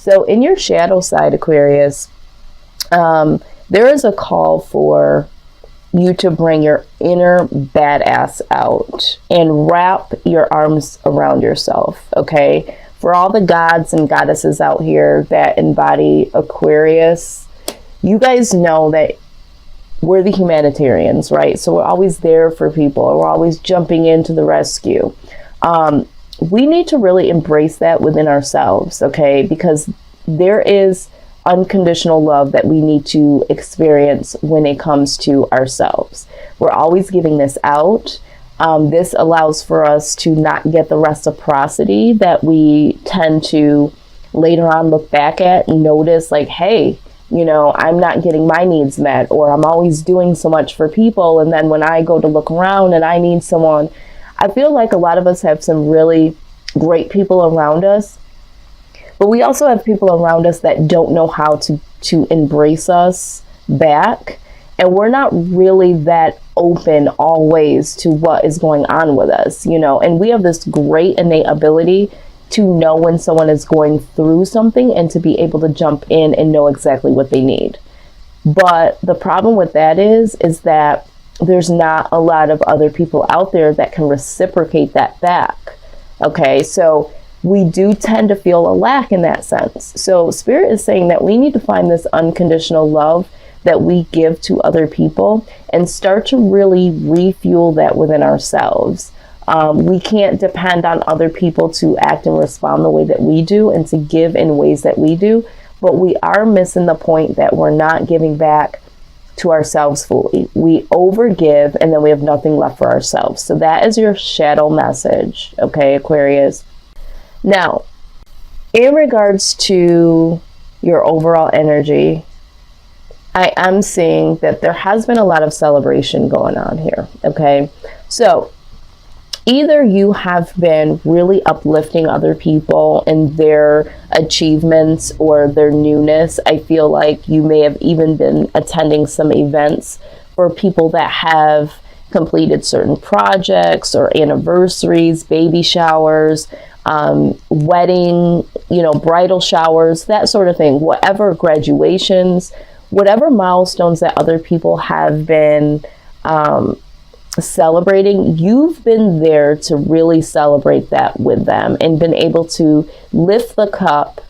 So in your shadow side, Aquarius, there is a call for you to bring your inner badass out and wrap your arms around yourself, okay? For all the gods and goddesses out here that embody Aquarius, you guys know that we're the humanitarians, right? So we're always there for people. We're always jumping into the rescue. We need to really embrace that within ourselves, okay? Because there is unconditional love that we need to experience when it comes to ourselves. We're always giving this out. This allows for us to not get the reciprocity that we tend to later on look back at and notice, like, hey, you know, I'm not getting my needs met, or I'm always doing so much for people. And then when I go to look around and I need someone, I feel like a lot of us have some really great people around us. But we also have people around us that don't know how to embrace us back. And we're not really that open always to what is going on with us, you know. And we have this great innate ability to know when someone is going through something and to be able to jump in and know exactly what they need. But the problem with that is that there's not a lot of other people out there that can reciprocate that back. Okay, so we do tend to feel a lack in that sense. So Spirit is saying that we need to find this unconditional love that we give to other people and start to really refuel that within ourselves. We can't depend on other people to act and respond the way that we do and to give in ways that we do, but we are missing the point that we're not giving back to ourselves fully. We overgive and then we have nothing left for ourselves. So that is your shadow message, okay, Aquarius? Now, in regards to your overall energy, I am seeing that there has been a lot of celebration going on here, okay? So either you have been really uplifting other people and their achievements or their newness. I feel like you may have even been attending some events for people that have completed certain projects or anniversaries, baby showers, wedding, you know, bridal showers, that sort of thing, whatever, graduations, whatever milestones that other people have been celebrating, you've been there to really celebrate that with them and been able to lift the cup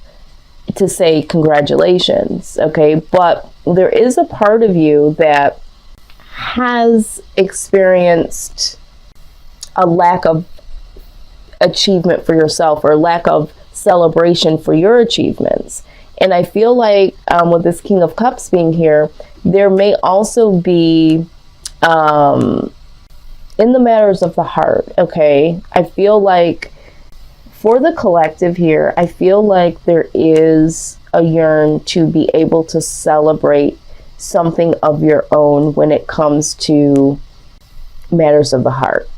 to say congratulations, okay? But there is a part of you that has experienced a lack of achievement for yourself or lack of celebration for your achievements. And I feel like with this King of Cups being here, there may also be in the matters of the heart, okay? I feel like for the collective here, I feel like there is a yearn to be able to celebrate something of your own when it comes to matters of the heart.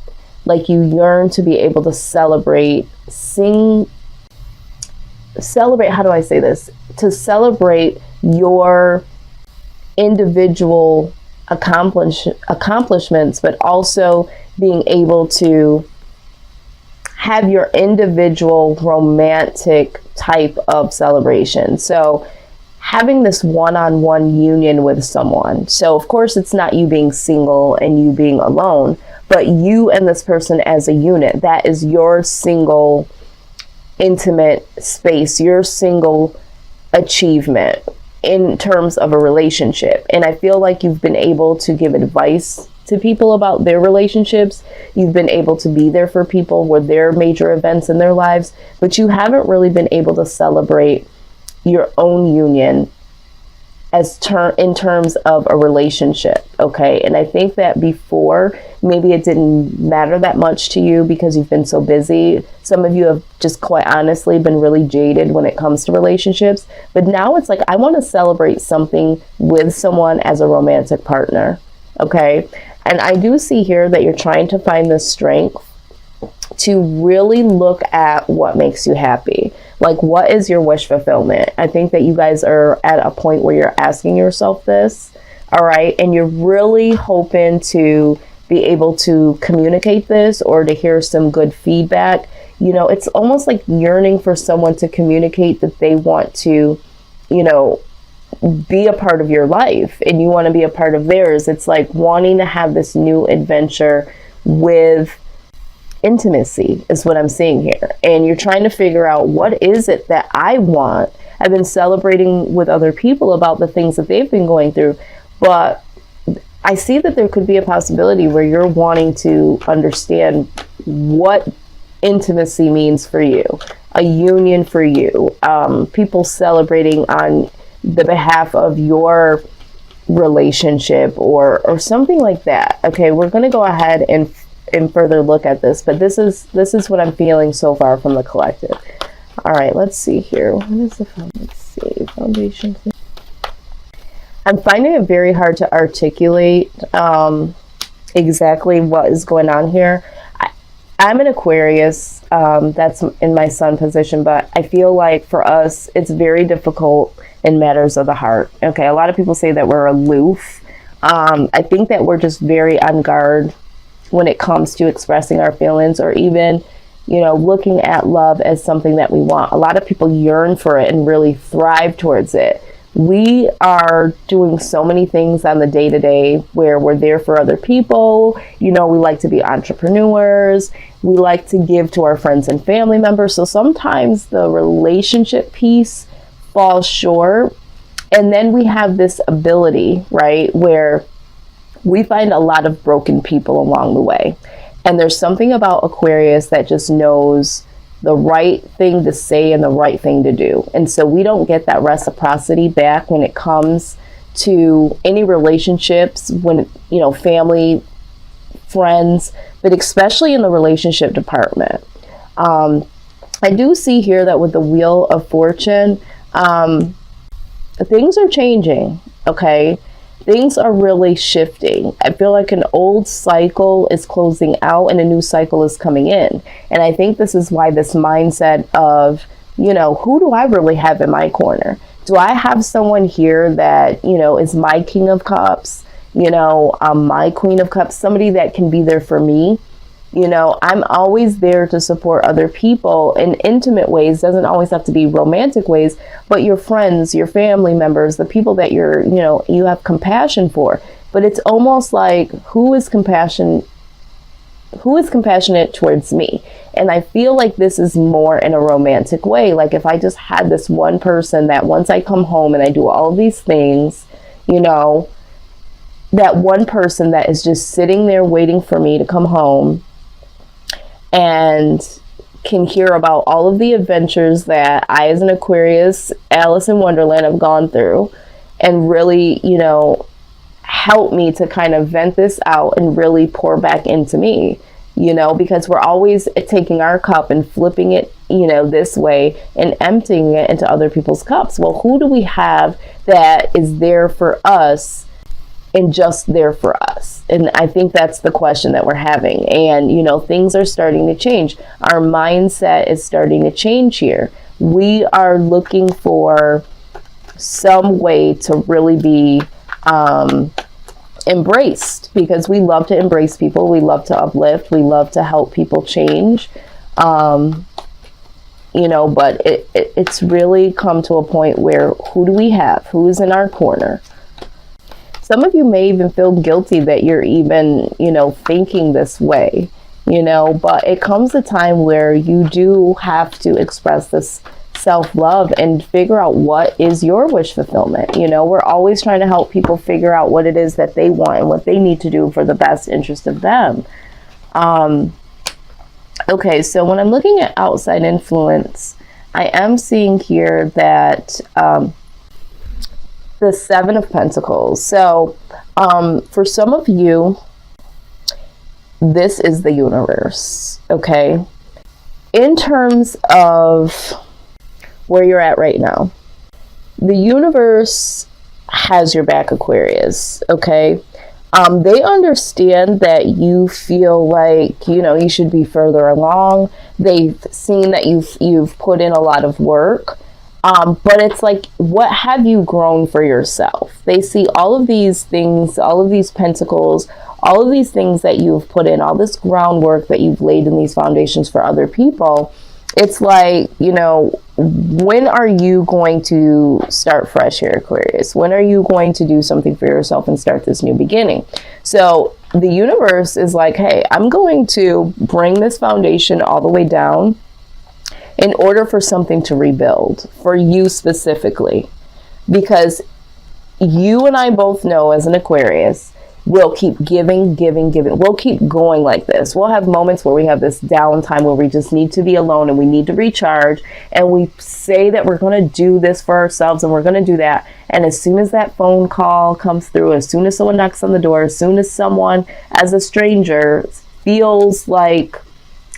Like you yearn to be able to celebrate, how do I say this? To celebrate your individual accomplishments, but also being able to have your individual romantic type of celebration. So having this one-on-one union with someone. So of course it's not you being single and you being alone, but you and this person as a unit. That is your single intimate space, your single achievement in terms of a relationship. And I feel like you've been able to give advice to people about their relationships. You've been able to be there for people with their major events in their lives, but you haven't really been able to celebrate your own union in terms of a relationship, okay? And I think that before, maybe it didn't matter that much to you because you've been so busy. Some of you have just quite honestly been really jaded when it comes to relationships. But now it's like, I want to celebrate something with someone as a romantic partner, okay? And I do see here that you're trying to find the strength to really look at what makes you happy. Like, what is your wish fulfillment? I think that you guys are at a point where you're asking yourself this, all right? And you're really hoping to be able to communicate this or to hear some good feedback you know, it's almost like yearning for someone to communicate that they want to, you know, be a part of your life and you want to be a part of theirs. It's like wanting to have this new adventure with intimacy is what I'm seeing here. And you're trying to figure out, what is it that I want? I've been celebrating with other people about the things that they've been going through, but I see that there could be a possibility where you're wanting to understand what intimacy means for you, a union for you, people celebrating on the behalf of your relationship or something like that. Okay, we're going to go ahead and further look at this, but this is what I'm feeling so far from the collective. All right, let's see here. What is the let's see, foundation? I'm finding it very hard to articulate exactly what is going on here. I'm an Aquarius, that's in my sun position, but I feel like for us, it's very difficult in matters of the heart. Okay, a lot of people say that we're aloof. I think that we're just very on guard when it comes to expressing our feelings, or even, you know, looking at love as something that we want. A lot of people yearn for it and really thrive towards it. We are doing so many things on the day-to-day where we're there for other people. You know, we like to be entrepreneurs. We like to give to our friends and family members. So sometimes the relationship piece falls short. And then we have this ability, right, where we find a lot of broken people along the way. And there's something about Aquarius that just knows the right thing to say and the right thing to do. And so we don't get that reciprocity back when it comes to any relationships, when, you know, family, friends, but especially in the relationship department. I do see here that with the Wheel of Fortune, things are changing, okay? Things are really shifting. I feel like an old cycle is closing out and a new cycle is coming in. And I think this is why this mindset of, you know, who do I really have in my corner? Do I have someone here that, you know, is my King of Cups, you know, my Queen of Cups, somebody that can be there for me? You know, I'm always there to support other people in intimate ways. Doesn't always have to be romantic ways, but your friends, your family members, the people that you're, you know, you have compassion for. But it's almost like, who is compassionate towards me? And I feel like this is more in a romantic way. Like if I just had this one person that once I come home and I do all of these things, you know, that one person that is just sitting there waiting for me to come home and can hear about all of the adventures that I, as an Aquarius, Alice in Wonderland, have gone through, and really, you know, help me to kind of vent this out and really pour back into me, you know, because we're always taking our cup and flipping it, you know, this way and emptying it into other people's cups. Well, who do we have that is there for us and just there for us? And I think that's the question that we're having. And, you know, things are starting to change. Our mindset is starting to change here. We are looking for some way to really be embraced, because we love to embrace people. We love to uplift. We love to help people change. You know, but it's really come to a point where, who do we have? Who is in our corner? Some of you may even feel guilty that you're even, you know, thinking this way, you know, but it comes a time where you do have to express this self-love and figure out what is your wish fulfillment. You know, we're always trying to help people figure out what it is that they want and what they need to do for the best interest of them. Okay, so when I'm looking at outside influence, I am seeing here that the Seven of Pentacles. So for some of you, this is the universe, okay? In terms of where you're at right now, the universe has your back, Aquarius, okay? They understand that you feel like, you know, you should be further along. They've seen that you've put in a lot of work. But it's like, what have you grown for yourself? They see all of these things, all of these pentacles, all of these things that you've put in, all this groundwork that you've laid in these foundations for other people. It's like, you know, when are you going to start fresh here, Aquarius? When are you going to do something for yourself and start this new beginning? So the universe is like, hey, I'm going to bring this foundation all the way down in order for something to rebuild for you specifically, because you and I both know as an Aquarius, we'll keep giving. We'll keep going like this. We'll have moments where we have this downtime where we just need to be alone and we need to recharge, and we say that we're going to do this for ourselves and we're going to do that. And as soon as that phone call comes through, as soon as someone knocks on the door, as soon as someone as a stranger feels like,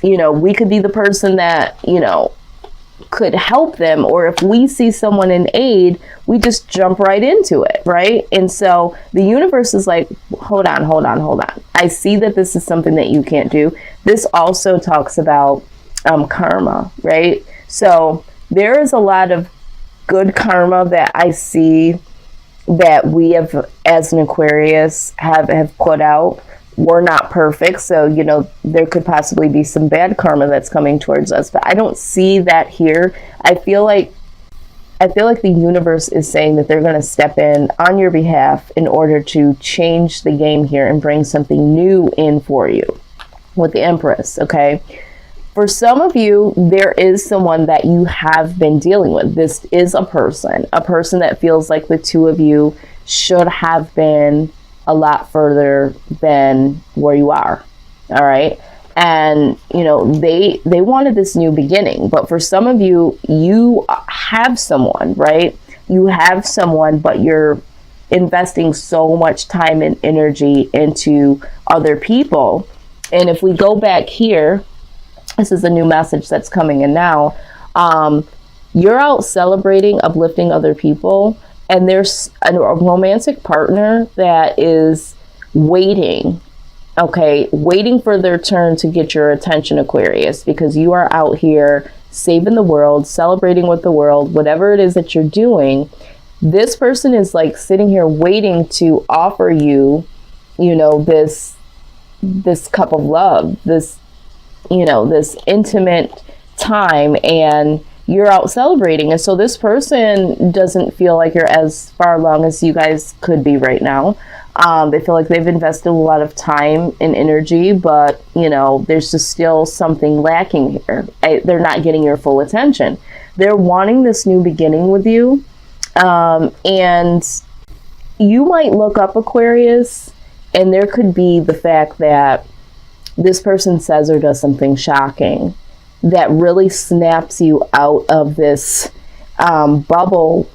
you know, we could be the person that, you know, could help them, or if we see someone in aid, we just jump right into it, right? And so the universe is like, hold on. I see that this is something that you can't do. This also talks about karma, right? So there is a lot of good karma that I see that we have, as an Aquarius, have put out. We're not perfect, so, you know, there could possibly be some bad karma that's coming towards us, but I don't see that here. I feel like the universe is saying that they're going to step in on your behalf in order to change the game here and bring something new in for you with the Empress, okay? For some of you, there is someone that you have been dealing with. This is a person that feels like the two of you should have been a lot further than where you are. All right. And, you know, they wanted this new beginning, but for some of you, you have someone, right? You have someone, but you're investing so much time and energy into other people. And if we go back here, this is a new message that's coming in now. You're out celebrating, uplifting other people, and there's a romantic partner that is waiting, okay, waiting for their turn to get your attention, Aquarius, because you are out here saving the world, celebrating with the world, whatever it is that you're doing. This person is like sitting here waiting to offer you, you know, this cup of love, this, you know, this intimate time, and you're out celebrating. And so this person doesn't feel like you're as far along as you guys could be right now. They feel like they've invested a lot of time and energy, but, you know, there's just still something lacking here. They're not getting your full attention. They're wanting this new beginning with you. And you might look up, Aquarius, and there could be the fact that this person says or does something shocking that really snaps you out of this bubble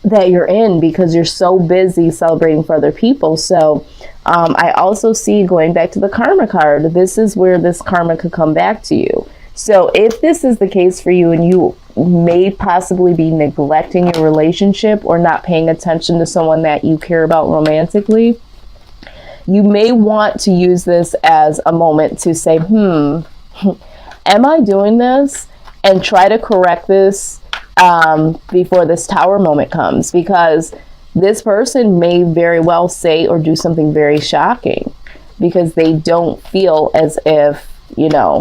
that you're in, because you're so busy celebrating for other people. So I also see, going back to the karma card, this is where this karma could come back to you. So if this is the case for you, and you may possibly be neglecting your relationship or not paying attention to someone that you care about romantically, you may want to use this as a moment to say, am I doing this? And try to correct this before this Tower moment comes, because this person may very well say or do something very shocking because they don't feel as if, you know,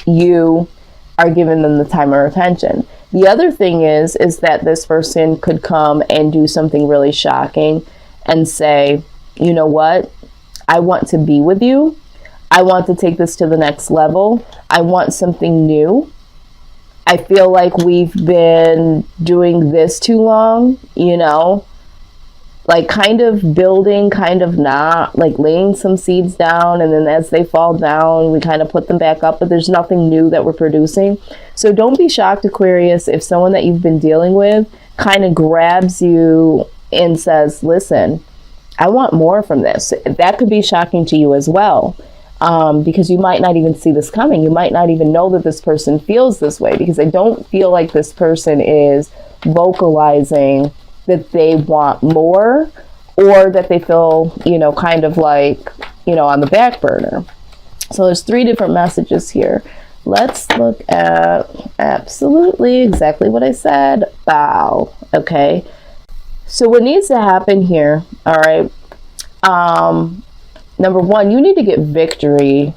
you are giving them the time or attention. The other thing is that this person could come and do something really shocking and say, you know what? I want to be with you. I want to take this to the next level. I want something new. I feel like we've been doing this too long, you know, like kind of building, kind of not, like laying some seeds down, and then as they fall down, we kind of put them back up, but there's nothing new that we're producing. So don't be shocked, Aquarius, if someone that you've been dealing with kind of grabs you and says, listen, I want more from this. That could be shocking to you as well. Because you might not even see this coming. You might not even know that this person feels this way, because I don't feel like this person is vocalizing that they want more, or that they feel, you know, kind of like, you know, on the back burner. So there's 3 different messages here. let's look at absolutely exactly what I said. Bow. Okay. So what needs to happen here, all right, number one, you need to get victory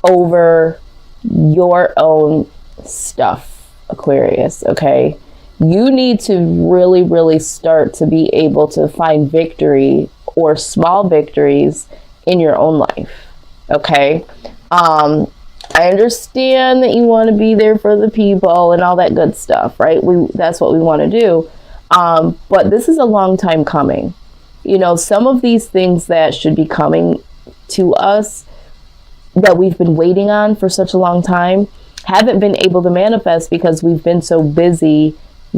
over your own stuff, Aquarius, okay? You need to really, really start to be able to find victory or small victories in your own life, okay? I understand that you want to be there for the people and all that good stuff, right? That's what we want to do. But this is a long time coming. You know, some of these things that should be coming to us that we've been waiting on for such a long time haven't been able to manifest because we've been so busy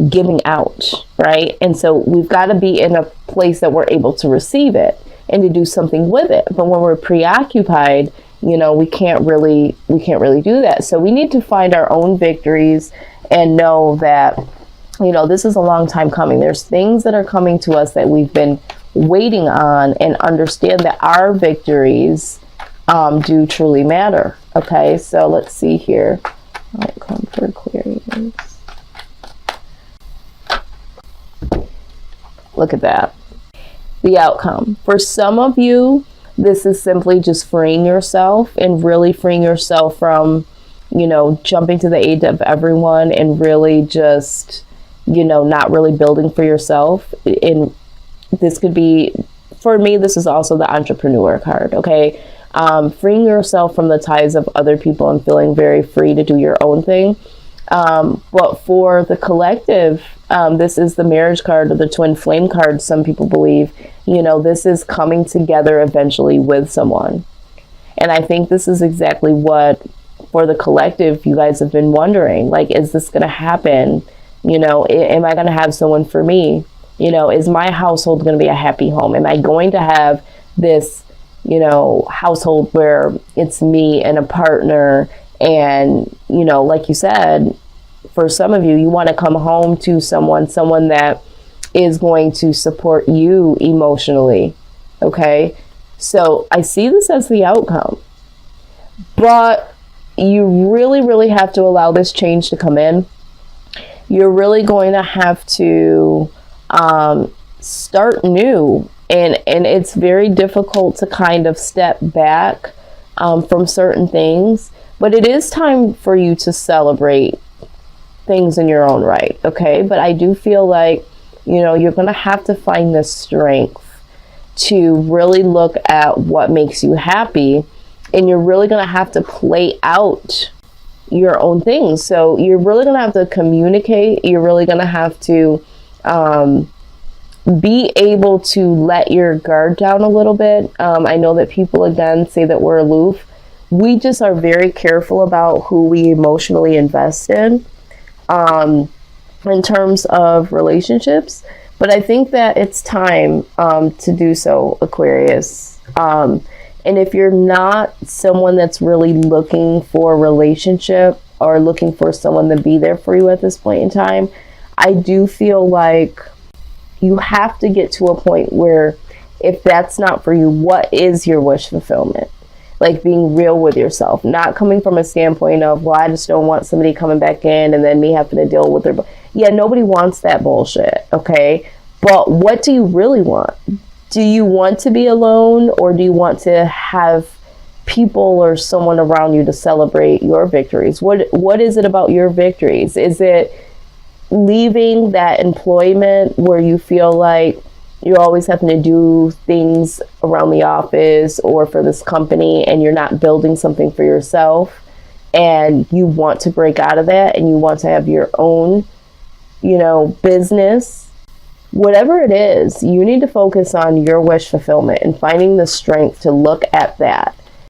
giving out, right? And so we've got to be in a place that we're able to receive it and to do something with it. But when we're preoccupied, you know, we can't really do that. So we need to find our own victories and know that, you know, this is a long time coming. There's things that are coming to us that we've been waiting on, and understand that our victories do truly matter. Okay, so let's see here. Outcome for Aquarius. Look at that. The outcome. For some of you, this is simply just freeing yourself and really freeing yourself from, you know, jumping to the aid of everyone and really just, you know, not really building for yourself. And this could be, for me, this is also the entrepreneur card, okay? Freeing yourself from the ties of other people and feeling very free to do your own thing. But for the collective, this is the marriage card or the twin flame card. Some people believe, you know, this is coming together eventually with someone. And I think this is exactly what, for the collective, you guys have been wondering, like, is this going to happen? You know, am I going to have someone for me? You know, is my household going to be a happy home? Am I going to have this, you know, household where it's me and a partner? And, you know, like you said, for some of you, you want to come home to someone that is going to support you emotionally. Okay. So I see this as the outcome, but you really, really have to allow this change to come in. You're really going to have to start new, and it's very difficult to kind of step back from certain things, but it is time for you to celebrate things in your own right, okay? But I do feel like, you know, you're going to have to find the strength to really look at what makes you happy, and you're really going to have to play out your own things. So you're really going to have to communicate. You're really going to have to be able to let your guard down a little bit. I know that people, again, say that we're aloof. We just are very careful about who we emotionally invest in terms of relationships. But I think that it's time to do so, Aquarius. And if you're not someone that's really looking for a relationship or looking for someone to be there for you at this point in time, I do feel like you have to get to a point where, if that's not for you, what is your wish fulfillment? Like, being real with yourself, not coming from a standpoint of, well, I just don't want somebody coming back in and then me having to deal with their, yeah, nobody wants that bullshit, okay? But what do you really want? Do you want to be alone, or do you want to have people or someone around you to celebrate your victories? What is it about your victories? Is it leaving that employment where you feel like you're always having to do things around the office or for this company, and you're not building something for yourself, and you want to break out of that and you want to have your own, you know, business? Whatever it is, you need to focus on your wish fulfillment and finding the strength to look at that